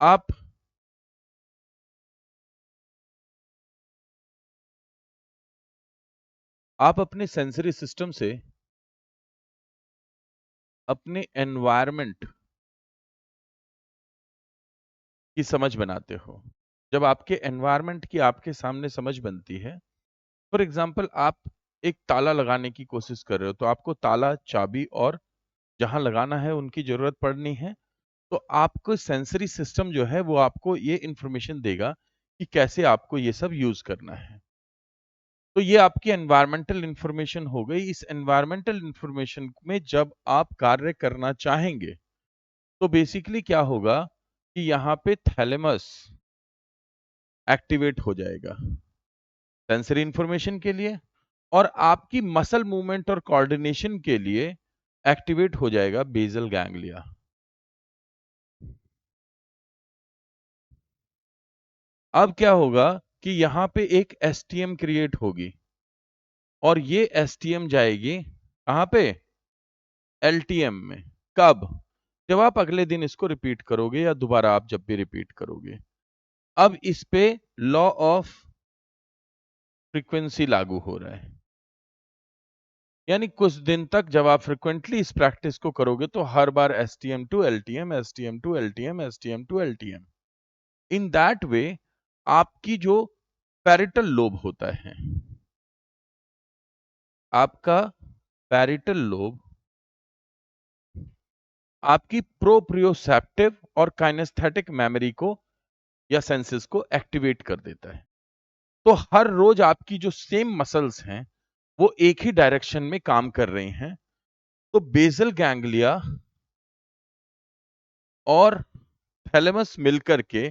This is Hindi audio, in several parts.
आप अपने सेंसरी सिस्टम से अपने एनवायरनमेंट की समझ बनाते हो। जब आपके एनवायरनमेंट की आपके सामने समझ बनती है, फॉर एग्जांपल आप एक ताला लगाने की कोशिश कर रहे हो, तो आपको ताला, चाबी और जहां लगाना है उनकी जरूरत पड़नी है। तो आपको सेंसरी सिस्टम जो है वो आपको ये इंफॉर्मेशन देगा कि कैसे आपको ये सब यूज करना है। तो ये आपकी एनवायरमेंटल इंफॉर्मेशन हो गई। इस एनवायरमेंटल इंफॉर्मेशन में जब आप कार्य करना चाहेंगे तो बेसिकली क्या होगा कि यहाँ पे थैलेमस एक्टिवेट हो जाएगा सेंसरी इंफॉर्मेशन के लिए, और आपकी मसल मूवमेंट और कोऑर्डिनेशन के लिए एक्टिवेट हो जाएगा बेसल गैंग्लिया। अब क्या होगा कि यहां पे एक एसटीएम क्रिएट होगी और ये एसटीएम जाएगी कहां पे? एलटीएम में। कब? जब आप अगले दिन इसको रिपीट करोगे या दोबारा आप जब भी रिपीट करोगे। अब इस पे लॉ ऑफ फ्रीक्वेंसी लागू हो रहा है, यानी कुछ दिन तक जब आप फ्रिक्वेंटली इस प्रैक्टिस को करोगे तो हर बार STM to LTM, STM to LTM, STM to LTM. In that way आपकी जो पैरिटल लोब होता है, आपका पैरिटल लोब आपकी प्रोप्रियोसेप्टिव और काइनेस्थेटिक मेमोरी को या सेंसेस को एक्टिवेट कर देता है। तो हर रोज आपकी जो सेम मसल्स हैं वो एक ही डायरेक्शन में काम कर रही हैं। तो बेसल गैंग्लिया और थैलेमस मिलकर के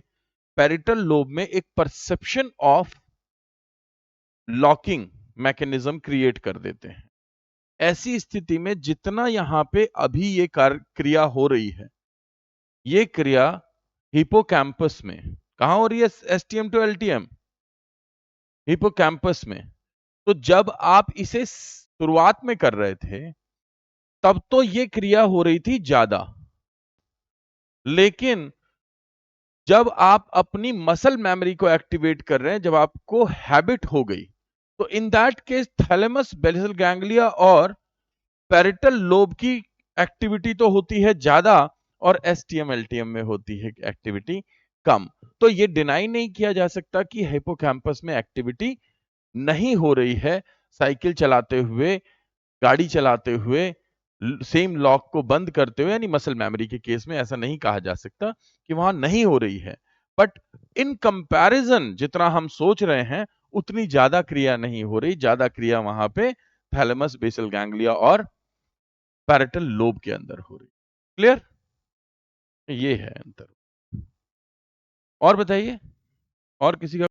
पैरिटल लोब में एक perception of locking mechanism create कर देते हैं। ऐसी स्थिति में जितना यहां पे अभी ये क्रिया हो रही है, ये क्रिया हिपोकैम्पस में कहां हो रही है? एसटीएम टू एलटीएम, हिपोकैम्पस में। तो जब आप इसे शुरुआत में कर रहे थे तब तो ये क्रिया हो रही थी ज्यादा, लेकिन जब आप अपनी मसल मेमोरी को एक्टिवेट कर रहे हैं, जब आपको हैबिट हो गई, तो in that case thalamus, basal ganglia और पैरिटल लोब की एक्टिविटी तो होती है ज्यादा और एसटीएम एलटीएम में होती है एक्टिविटी कम। तो ये डिनाई नहीं किया जा सकता कि हिपोकैम्पस में एक्टिविटी नहीं हो रही है। साइकिल चलाते हुए, गाड़ी चलाते हुए, सेम लॉक को बंद करते हुए, यानी मसल मेमोरी के केस में ऐसा नहीं कहा जा सकता कि वहां नहीं हो रही है। बट इन कंपैरिजन जितना हम सोच रहे हैं उतनी ज्यादा क्रिया नहीं हो रही। ज्यादा क्रिया वहां पे थैलेमस, बेसल गैंग्लिया और पैरेटल लोब के अंदर हो रही। क्लियर? ये है अंतर। और बताइए, और किसी का